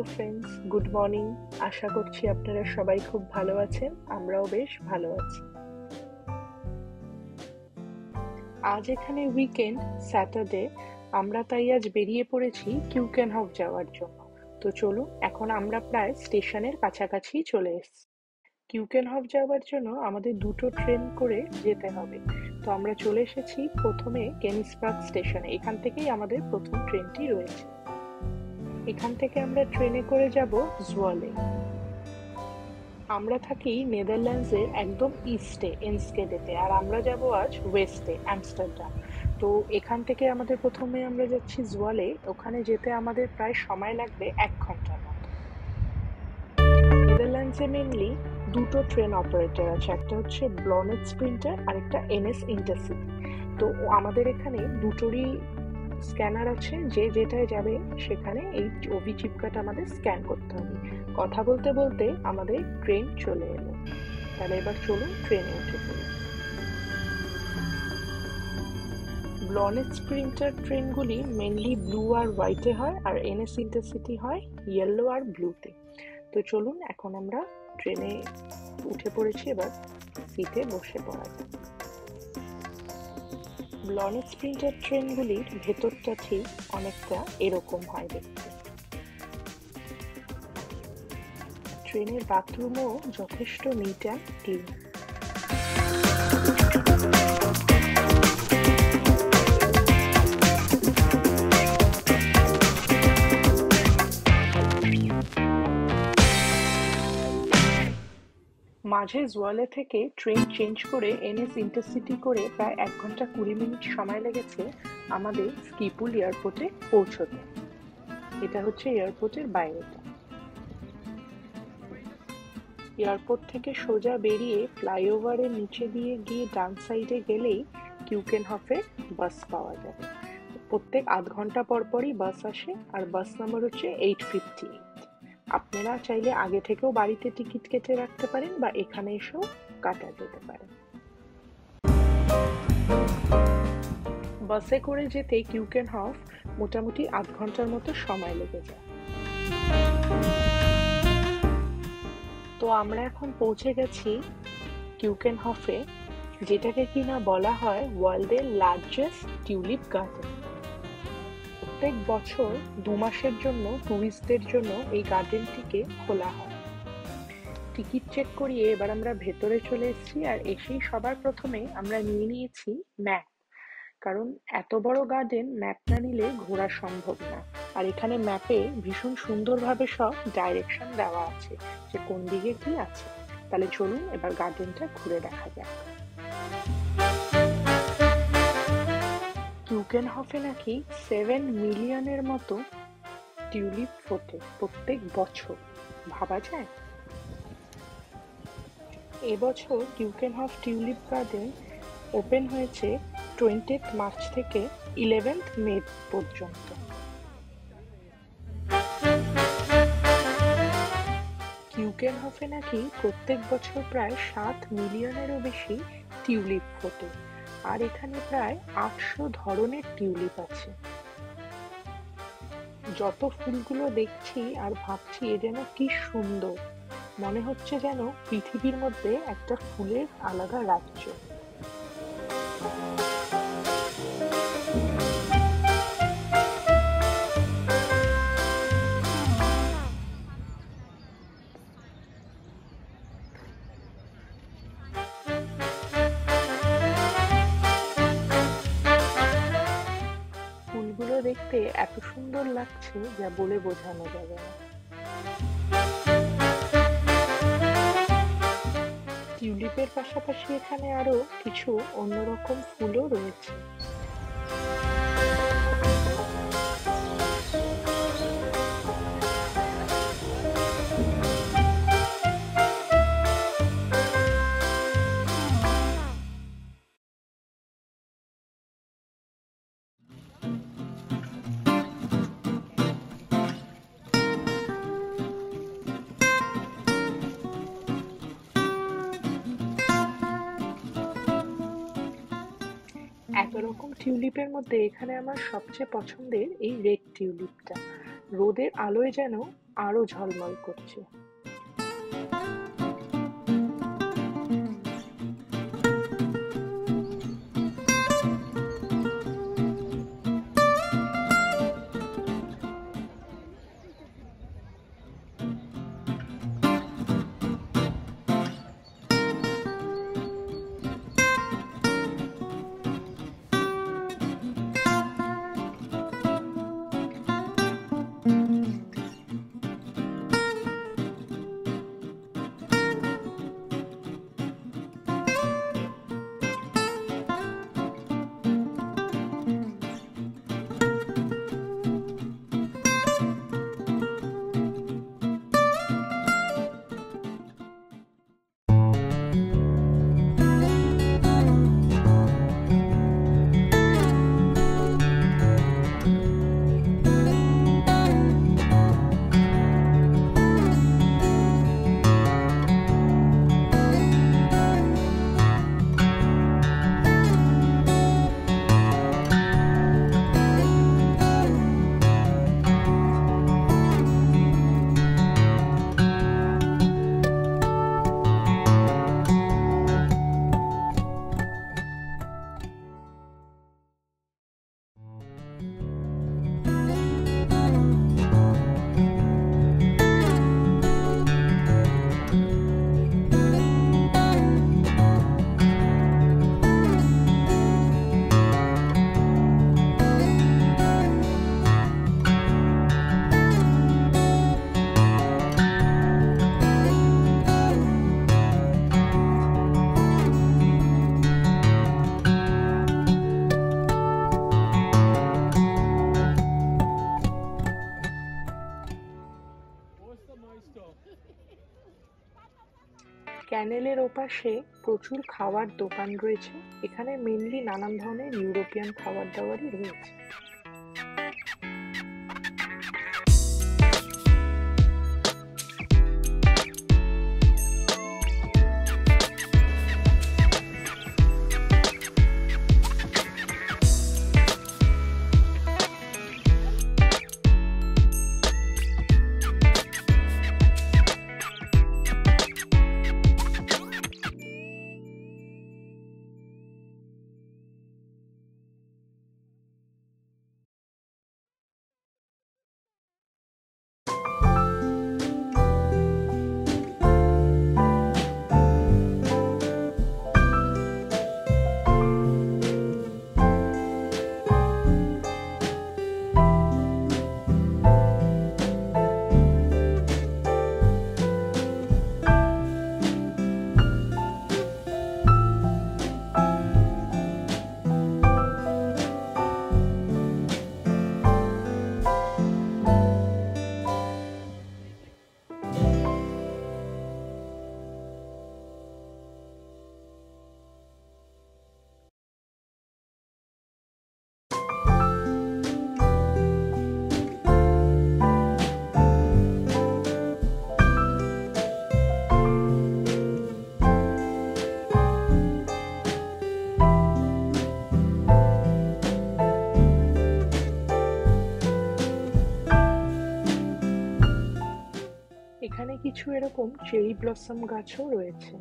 Hello friends, good morning. আশা করছি আপনারা সবাই খুব ভালো আছেন, আমরাও বেশ ভালো আছি। আজ এখানে উইকেন্ড, স্যাটারডে, আমরা তাই আজ বেরিয়ে পড়েছি কিউকেনহফ যাওয়ার জন্য। তো চলুন, এখন আমরা প্রায় স্টেশনের কাছাকাছি চলে এসেছি। কিউকেনহফ যাওয়ার জন্য আমাদের দুটো ট্রেন করে যেতে হবে। তো আমরা চলে এসেছি প্রথমে কেনিসবার্গ স্টেশনে। এখান থেকেই আমাদের প্রথম ট্রেনটি রয়েছে। এখান থেকে আমরা ট্রেনে করে যাব জুয়ালে। আমরা থাকি নেদারল্যান্ডসের একদম ইস্টে, এনস্কেডেতে, আর আমরা যাব আজ ওয়েস্টে, আমস্টারডাম। তো এখান থেকে আমাদের প্রথমে আমরা যাচ্ছি জুয়ালে। ওখানে যেতে আমাদের প্রায় সময় লাগবে 1 ঘন্টার মতো। নেদারল্যান্ডসে মেনলি দুটো ট্রেন অপারেটর আছে, একটা হচ্ছে ব্লনেট স্প্রিন্টার আর একটা এনএস ইন্টারসিটি। তো আমাদের এখানে দুটোরই স্ক্যানার আছে, যে যেটায় যাবে সেখানে এই ওভি চিপকাটা আমাদের স্ক্যান করতে হবে। কথা বলতে বলতে আমাদের ট্রেন চলে এলো। তাহলে এবার চলুন ট্রেনে উঠে পড়ি। ব্লনেট স্প্রিন্টার ট্রেনগুলি মেনলি ব্লু আর হোয়াইটে হয়, আর এনএস ইন্টারসিটি হয় ইয়েলো আর ব্লুতে। তো চলুন, এখন আমরা ট্রেনে উঠে পড়েছি, এবার সিটে বসে পড়া যাক। ব্লনেট স্প্রিন্টার ট্রেনগুলির ভেতরটা ঠিক অনেকটা এরকম হয় দেখতে। ট্রেনের বাথরুমও যথেষ্ট নিট অ্যান্ড ক্লিন। মাঝে জোয়ালে থেকে ট্রেন চেঞ্জ করে এনএস ইন্টারসিটি করে প্রায় 1 ঘন্টা 20 মিনিট সময় লেগেছে আমাদের স্কিপুল এয়ারপোর্টে পৌঁছতে। এটা হচ্ছে এয়ারপোর্টের বাইরেটা। এয়ারপোর্ট থেকে সোজা বেরিয়ে ফ্লাইওভারের নিচে দিয়ে গিয়ে ডান সাইডে গেলেই কিউকেনহফে বাস পাওয়া যাবে। প্রত্যেক আধ ঘন্টা পর পরই বাস আসে, আর বাস নাম্বার হচ্ছে 858। আপনারা চাইলে আগে থেকেও বাড়িতে টিকিট কেটে রাখতে পারেন বা এখানে এসেও কাটা যেতে পারে। বাসে করে যেতে কিউকেনহফ মোটামুটি আধ ঘন্টার মতো সময় লেগে যায়। তো আমরা এখন পৌঁছে গেছি কিউকেনহফে, যেটাকে কিনা বলা হয় ওয়ার্ল্ডের লার্জেস্ট টিউলিপ গার্ডেন। প্রত্যেক বছর 2 মাসের জন্য টুরিস্টদের জন্য এই গার্ডেনটিকে খোলা হয়। টিকিট চেক করিয়ে এবার আমরা ভেতরে চলে এসেছি, আর এসেই সবার প্রথমে আমরা নিয়ে নিয়েছি ম্যাপ। কারণ এত বড় গার্ডেন ম্যাপ না নিলে ঘোরা সম্ভব না। আর এখানে ম্যাপে ভীষণ সুন্দরভাবে সব ডাইরেকশন দেওয়া আছে যে কোন দিকে কি আছে। তাহলে চলুন এবার গার্ডেনটা ঘুরে দেখা যাক। কিউকেনহফে নাকি 7 মিলিয়নের মতো টিউলিপ ফোটে প্রত্যেক বছর। ভাবা যায়? এবছর কিউকেনহফ টিউলিপ গার্ডেন ওপেন হয়েছে 20 মার্চ থেকে 11 মে পর্যন্ত। কিউকেনহফে নাকি প্রত্যেক বছর প্রায় 7 মিলিয়নেরও বেশি টিউলিপ ফোটে, আর এখানে প্রায় 800 ধরনের টিউলিপ আছে। যত ফুলগুলো দেখছি আর ভাবছি এ যেন কি সুন্দর, মনে হচ্ছে যেন পৃথিবীর মধ্যে একটা ফুলের আলাদা রাজ্য। ফুলগুলো দেখতে এত সুন্দর লাগছে যা বলে বোঝানো যাবে না। টিউলিপের পাশাপাশি এখানে আরো কিছু অন্যরকম ফুলও রয়েছে। এত রকম টিউলিপের মধ্যে এখানে আমার সবচেয়ে পছন্দের এই রেড টিউলিপটা। রোদের আলোয় যেন আরো ঝলমল করছে। ক্যানেলের ওপাশে প্রচুর খাওয়ার দোকান রয়েছে। এখানে মেনলি নানান ধরনের ইউরোপিয়ান খাবার দাবারই রয়েছে। এখানে কিছু এরকম চেরি ব্লসম গাছও রয়েছে।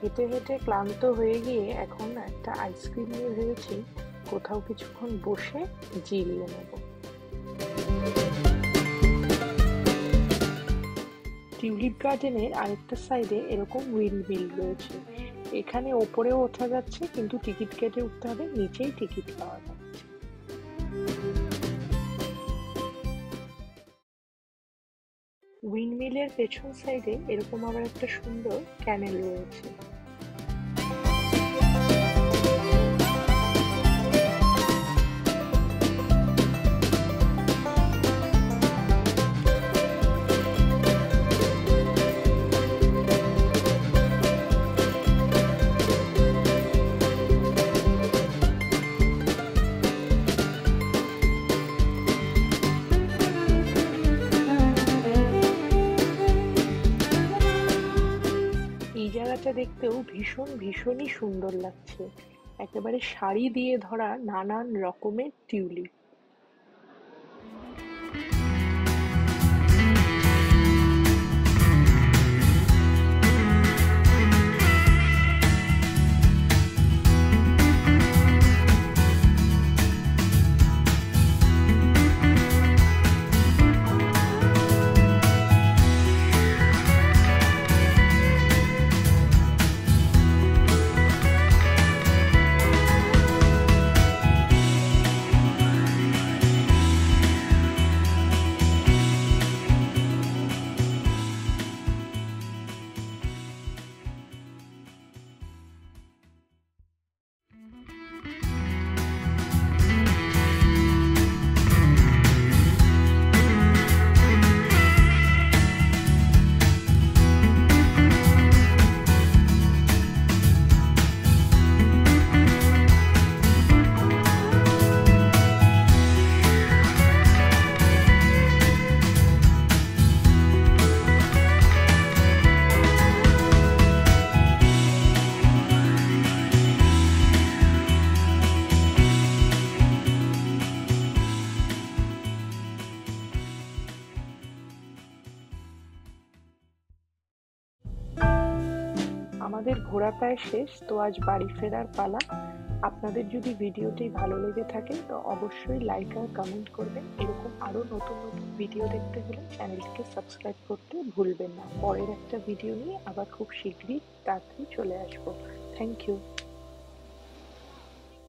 হেঁটে হেঁটে ক্লান্ত হয়ে গিয়ে এখন একটা আইসক্রিম নিয়ে ভেবেছি কোথাও কিছুক্ষণ বসে জিরিয়ে নেব। টিউলিপ গার্ডেনের আরেকটা সাইডে এরকম উইন্ডমিল রয়েছে। এখানে ওপরেও ওঠা যাচ্ছে, কিন্তু টিকিট কেটে উঠতে হবে, নিচেই টিকিট পাওয়া যাচ্ছে। উইন্ডমিলের পেছন সাইডে এরকম আবার একটা সুন্দর ক্যানেল রয়েছে। এই জায়গাটা দেখতেও ভীষণই সুন্দর লাগছে, একেবারে সারি দিয়ে ধরা নানান রকমের টিউলিপ। আমাদের ঘোরা প্রায় শেষ, তো আজ বাড়ি ফেরার পালা। আপনাদের যদি ভিডিওটি ভালো লেগে থাকে তো অবশ্যই লাইক আর কমেন্ট করবেন। এরকম আরো নতুন ভিডিও দেখতে হলে চ্যানেলটিকে সাবস্ক্রাইব করতে ভুলবেন না। পরের একটা ভিডিও নিয়ে আবার খুব শীঘ্রই তাড়াতাড়ি চলে আসবো। Thank you.